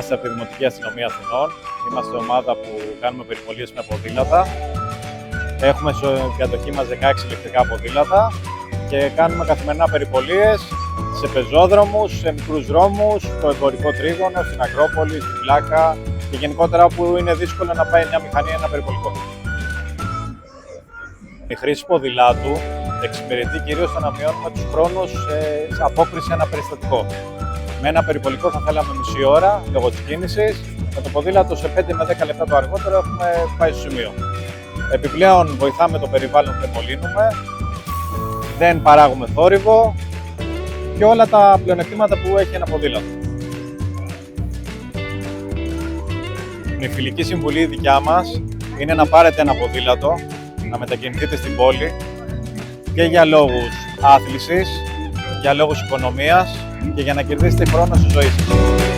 Είμαστε από τη Δημοτική Αστυνομία Αθηνών. Είμαστε ομάδα που κάνουμε περιπολίες με ποδήλατα. Έχουμε στην κατοχή μας 16 ηλεκτρικά ποδήλατα και κάνουμε καθημερινά περιπολίες σε πεζόδρομους, σε μικρούς δρόμους, στο εμπορικό τρίγωνο, στην Ακρόπολη, στην Πλάκα και γενικότερα όπου είναι δύσκολο να πάει μια μηχανή ένα περιπολικό. Η χρήση ποδηλάτου εξυπηρετεί κυρίως στο να μειώνουμε τους χρόνους σε απόκριση σε ένα περιστατικό. Με ένα περιπολικό θα θέλαμε μισή ώρα λόγω της κίνησης, με το ποδήλατο σε 5 με 10 λεπτά το αργότερο έχουμε πάει στο σημείο. Επιπλέον βοηθάμε το περιβάλλον που εμολύνουμε, δεν παράγουμε θόρυβο και όλα τα πλεονεκτήματα που έχει ένα ποδήλατο. Η φιλική συμβουλή δικιά μας είναι να πάρετε ένα ποδήλατο, να μετακινηθείτε στην πόλη και για λόγους άθλησης, για λόγους οικονομίας και για να κερδίσετε χρόνο στη ζωή σας.